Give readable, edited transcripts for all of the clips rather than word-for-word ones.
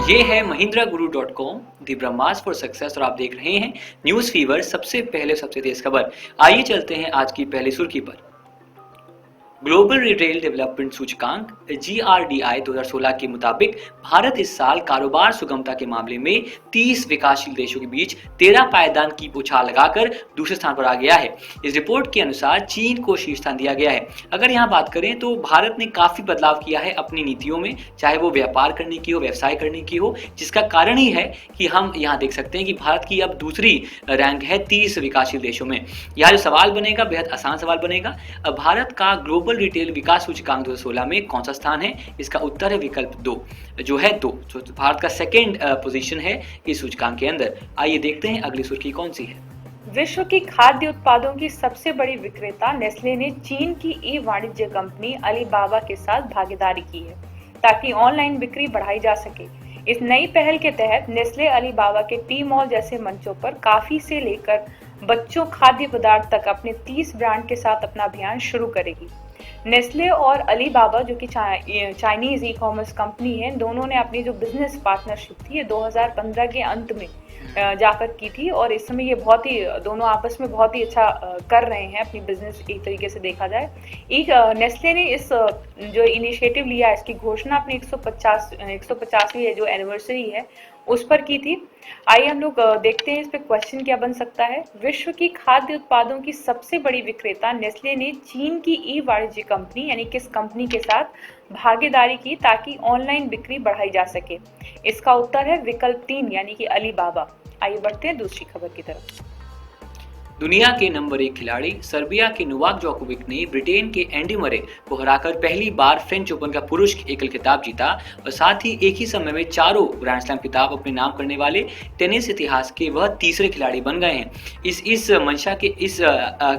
ये है महिंद्रागुरु.com दी ब्रह्मास्त्र for success और आप देख रहे हैं न्यूज फीवर। सबसे पहले सबसे तेज खबर। आइए चलते हैं आज की पहली सुर्खी पर। ग्लोबल रिटेल डेवलपमेंट सूचकांक GRDI 2016 के मुताबिक भारत इस साल कारोबार सुगमता के मामले में 30 विकासशील देशों के बीच 13 पायदान की उछाल लगाकर दूसरे स्थान पर आ गया है। इस रिपोर्ट के अनुसार चीन को शीर्ष स्थान दिया गया है। अगर यहाँ बात करें तो भारत ने काफी बदलाव किया है अपनी नीतियों में, चाहे वो व्यापार करने की हो, व्यवसाय करने की हो, जिसका कारण ही है कि हम यहाँ देख सकते हैं कि भारत की अब दूसरी रैंक है 30 विकासशील देशों में। यहाँ जो सवाल बनेगा बेहद आसान सवाल बनेगा, भारत का ग्लोबल रिटेल विकास सूचकांक 2016 में कौन सा स्थान है? इसका उत्तर है विकल्प 2 जो है 2। तो भारत का सेकंड पोजीशन है इस सूचकांक के अंदर। आइए देखते हैं अगली सुर्खी कौन सी है। विश्व की खाद्य उत्पादों की सबसे बड़ी विक्रेता नेस्ले ने चीन की ई वाणिज्य कंपनी अलीबाबा के साथ भागीदारी की है ताकि ऑनलाइन बिक्री बढ़ाई जा सके। इस नई पहल के तहत नेस्ले अलीबाबा के टी मॉल जैसे मंचों पर कॉफी से लेकर बच्चों खाद्य पदार्थ तक अपने 30 ब्रांड के साथ अपना अभियान शुरू करेगी। नेस्ले और अलीबाबा जो कि चाइनीज ई कॉमर्स कंपनी है, दोनों ने अपनी जो बिजनेस पार्टनरशिप थी ये 2015 के अंत में जाकर की थी और इस समय ये बहुत ही दोनों आपस में बहुत ही अच्छा कर रहे हैं अपनी बिजनेस। एक तरीके से देखा जाए नेस्ले ने इस जो इनिशिएटिव लिया, इसकी घोषणा अपनी 150वीं जो एनिवर्सरी है उस पर की थी। आइए हम लोग देखते हैं इस पे क्वेश्चन क्या बन सकता है। विश्व की खाद्य उत्पादों की सबसे बड़ी विक्रेता नेस्ले ने चीन की ई वाणिज्य कंपनी यानी किस कंपनी के साथ भागीदारी की ताकि ऑनलाइन बिक्री बढ़ाई जा सके? इसका उत्तर है विकल्प 3 यानी कि अलीबाबा। आइए बढ़ते हैं दूसरी खबर की तरफ। दुनिया के नंबर 1 खिलाड़ी सर्बिया के नोवाक जोकोविक ने ब्रिटेन के एंडी मरे को हराकर पहली बार फ्रेंच ओपन का पुरुष एकल खिताब जीता और साथ ही एक ही समय में चारों ग्रैंड स्लैम खिताब अपने नाम करने वाले टेनिस इतिहास के वह तीसरे खिलाड़ी बन गए हैं। इस मंशा के इस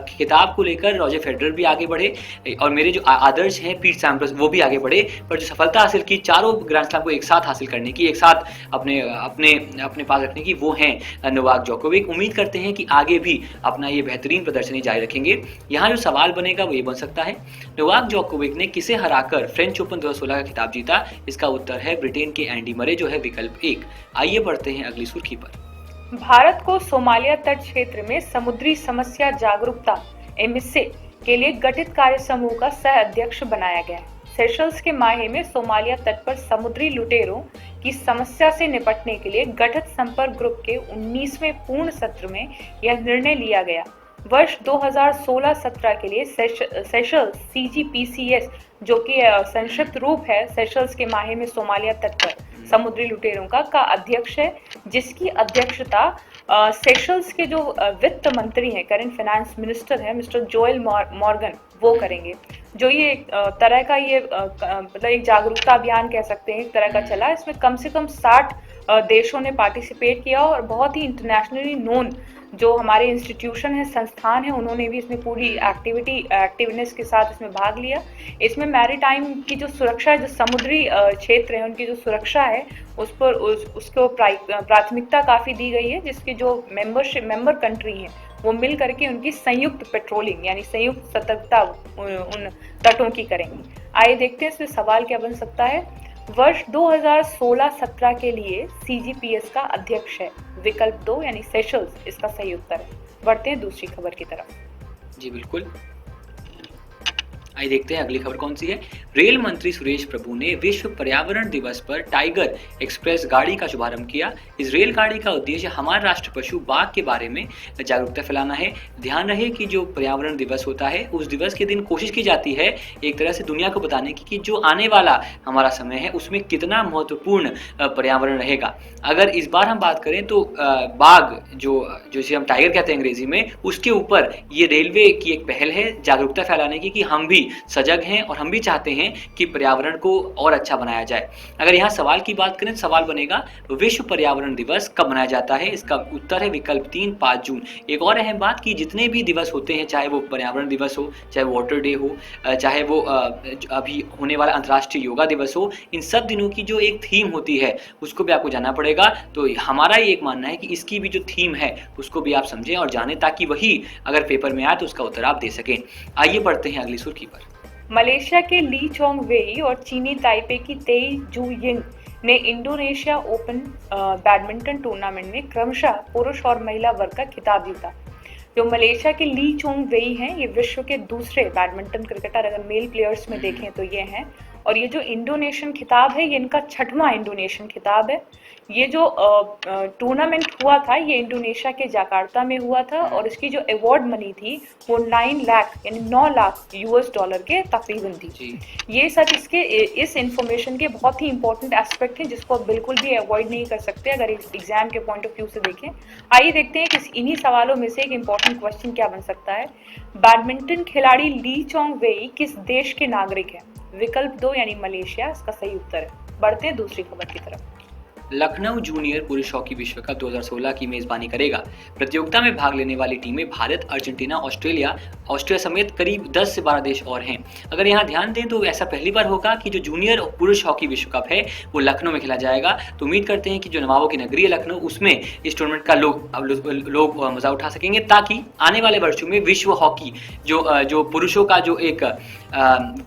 खिताब को लेकर रॉजर फेडरर भी आगे बढ़े और मेरे जो आदर्श हैं पीट सैम्प्रस वो भी आगे बढ़े, पर जो सफलता हासिल की चारों ग्रैंड स्लैम को एक साथ हासिल करने की, एक साथ अपने पास रखने की, वो हैं नोवाक जोकोविक। उम्मीद करते हैं कि आगे भी अपना ये बेहतरीन प्रदर्शनी जारी रखेंगे। यहाँ जो सवाल बनेगा वो ये बन सकता है, नोवाक जोकोविक ने किसे हराकर फ्रेंच ओपन 2016 का खिताब जीता? इसका उत्तर है ब्रिटेन के एंडी मरे जो है विकल्प 1। आइए बढ़ते हैं अगली सुर्खी पर। भारत को सोमालिया तट क्षेत्र में समुद्री समस्या जागरूकता एमिसे के लिए गठित कार्य समूह का सह अध्यक्ष बनाया गया है। सेशल्स के माहे में सोमालिया तट पर समुद्री लुटेरों की समस्या से निपटने के लिए गठित संपर्क ग्रुप के 19वें पूर्ण सत्र में यह निर्णय लिया गया। वर्ष 2016-17 के लिए सेशल्स CGPCS जो कि संक्षिप्त रूप है सेशल्स के माहे में सोमालिया तट पर समुद्री लुटेरों का अध्यक्ष है, जिसकी अध्यक्षता सेशल्स के जो वित्त मंत्री हैं, करंट फाइनेंस मिनिस्टर हैं मिस्टर जोएल मॉर्गन, वो करेंगे। जो ये तरह का ये मतलब एक जागरूकता अभियान कह सकते हैं एक तरह का चला। इसमें कम से कम 60 देशों ने पार्टिसिपेट किया और बहुत ही इंटरनेशनली नोन जो हमारे इंस्टीट्यूशन है, संस्थान है, उन्होंने भी इसमें पूरी एक्टिवनेस के साथ इसमें भाग लिया। इसमें मैरीटाइम की जो सुरक्षा है, जो समुद्री क्षेत्र है उनकी जो सुरक्षा है उसको प्राथमिकता काफ़ी दी गई है, जिसके जो मेंबर कंट्री हैं वो मिल करके उनकी संयुक्त पेट्रोलिंग यानी संयुक्त सतर्कता उन तटों की करेंगी। आइए देखते हैं इसमें सवाल क्या बन सकता है। वर्ष 2016-17 के लिए CGPS का अध्यक्ष है विकल्प 2 यानी सेशल्स, इसका सही उत्तर है। बढ़ते हैं दूसरी खबर की तरफ। जी बिल्कुल, आइए देखते हैं अगली खबर कौन सी है। रेल मंत्री सुरेश प्रभु ने विश्व पर्यावरण दिवस पर टाइगर एक्सप्रेस गाड़ी का शुभारंभ किया। इस रेलगाड़ी का उद्देश्य हमारे राष्ट्र पशु बाघ के बारे में जागरूकता फैलाना है। ध्यान रहे कि जो पर्यावरण दिवस होता है उस दिवस के दिन कोशिश की जाती है एक तरह से दुनिया को बताने की कि जो आने वाला हमारा समय है उसमें कितना महत्वपूर्ण पर्यावरण रहेगा। अगर इस बार हम बात करें तो बाघ जिसे हम टाइगर कहते हैं अंग्रेजी में, उसके ऊपर ये रेलवे की एक पहल है जागरूकता फैलाने की कि हम भी सजग हैं और हम भी चाहते हैं कि पर्यावरण को और अच्छा बनाया जाए। अगर यहाँ सवाल की बात करें, सवाल बनेगा विश्व पर्यावरण दिवस कब मनाया जाता है? इसका उत्तर है विकल्प 3 5 जून। एक और अहम बात कि जितने भी दिवस होते हैं, चाहे वो पर्यावरण दिवस हो, चाहे वाटर डे हो, चाहे वो अभी होने वाला अंतर्राष्ट्रीय योगा दिवस हो, इन सब दिनों की जो एक थीम होती है उसको भी आपको जानना पड़ेगा। तो हमारा ये एक मानना है कि इसकी भी जो थीम है उसको भी आप समझें और जानें, ताकि वही अगर पेपर में आए तो उसका उत्तर आप दे सकें। आइए बढ़ते हैं अगली सुर्खी पर। मलेशिया के ली चोंग वेई और चीनी ताइपे की तेई जू यिंग ने इंडोनेशिया ओपन बैडमिंटन टूर्नामेंट में क्रमशः पुरुष और महिला वर्ग का खिताब जीता। जो मलेशिया के ली चोंग वेई हैं, ये विश्व के दूसरे बैडमिंटन क्रिकेटर अगर मेल प्लेयर्स में देखें तो ये हैं। और ये जो इंडोनेशियन खिताब है, ये इनका 6वां इंडोनेशियन खिताब है। ये जो टूर्नामेंट हुआ था, ये इंडोनेशिया के जकार्ता में हुआ था और इसकी जो अवार्ड मनी थी वो 9 लाख यानी 9 लाख यूएस डॉलर के तकरीबन थी। ये सब इसके इस इंफॉर्मेशन के बहुत ही इंपॉर्टेंट एस्पेक्ट हैं जिसको आप बिल्कुल भी अवॉइड नहीं कर सकते अगर एग्जाम के पॉइंट ऑफ व्यू से देखें। आइए देखते हैं कि इन्हीं सवालों में से एक इंपॉर्टेंट क्वेश्चन क्या बन सकता है। बैडमिंटन खिलाड़ी ली चोंग वेई किस देश के नागरिक हैं? विकल्प 2 यानी मलेशिया इसका सही उत्तर है। बढ़ते हैं दूसरी खबर की तरफ। लखनऊ जूनियर पुरुष हॉकी विश्व कप 2016 की मेजबानी करेगा। प्रतियोगिता में भाग लेने वाली टीमें भारत, अर्जेंटीना, ऑस्ट्रिया समेत करीब 10 से 12 देश और हैं। अगर यहाँ ध्यान दें तो ऐसा पहली बार होगा कि जो जूनियर पुरुष हॉकी विश्व कप है वो लखनऊ में खेला जाएगा। तो उम्मीद करते हैं कि जो नवाबों की नगरी है लखनऊ, उसमें इस टूर्नामेंट का लोग मजा उठा सकेंगे, ताकि आने वाले वर्षों में विश्व हॉकी जो पुरुषों का जो एक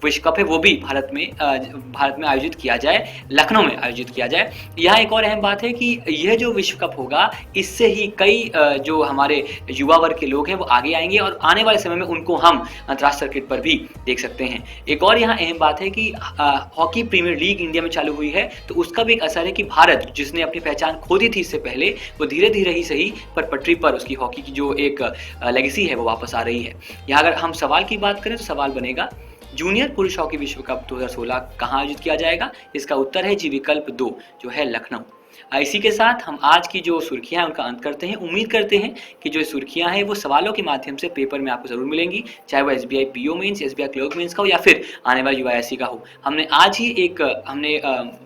विश्व कप है वो भी भारत में आयोजित किया जाए, लखनऊ में आयोजित किया जाए। यहाँ एक और अहम बात है कि यह जो विश्व कप होगा, इससे ही कई जो हमारे युवा वर्ग के लोग हैं वो आगे आएंगे और आने वाले समय में उनको हम अंतर्राष्ट्रीय सर्किट पर भी देख सकते हैं। एक और यहाँ अहम बात है कि हॉकी प्रीमियर लीग इंडिया में चालू हुई है, तो उसका भी एक असर है कि भारत जिसने अपनी पहचान खो दी थी इससे पहले, वो धीरे धीरे ही सही पर पटरी पर उसकी हॉकी की जो एक लेगेसी है वो वापस आ रही है। यहाँ अगर हम सवाल की बात करें तो सवाल बनेगा जूनियर पुरुष हॉकी विश्व कप 2016 कहाँ आयोजित किया जाएगा? इसका उत्तर है जी विकल्प 2 जो है लखनऊ। इसी के साथ हम आज की जो सुर्खियां हैं उनका अंत करते हैं। उम्मीद करते हैं कि जो सुर्खियां हैं वो सवालों के माध्यम से पेपर में आपको जरूर मिलेंगी, चाहे वो SBI PO mains, SBI clerk mains का हो या फिर आने वाले यूआईएससी का हो। हमने आज ही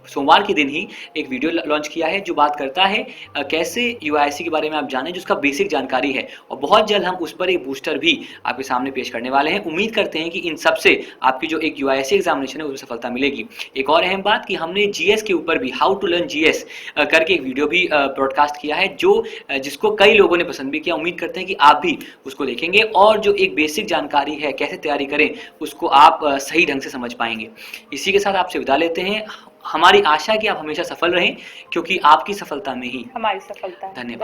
सोमवार के दिन ही एक वीडियो लॉन्च किया है जो बात करता है कैसे यूआईएससी के बारे में आप जानें, जिसका बेसिक जानकारी है, और बहुत जल्द हम उस पर एक बूस्टर भी आपके सामने पेश करने वाले हैं। उम्मीद करते हैं कि इन सबसे आपकी जो एक यूआईएससी एग्जामिनेशन है उसमें सफलता मिलेगी। एक और अहम बात कि हमने जीएस के ऊपर भी हाउ टू लर्न जीएस करके एक वीडियो भी ब्रॉडकास्ट किया है जिसको कई लोगों ने पसंद भी किया। उम्मीद करते हैं कि आप भी उसको देखेंगे और जो एक बेसिक जानकारी है कैसे तैयारी करें उसको आप सही ढंग से समझ पाएंगे। इसी के साथ आपसे विदा लेते हैं। हमारी आशा है कि आप हमेशा सफल रहें, क्योंकि आपकी सफलता में ही हमारी सफलता है। धन्यवाद।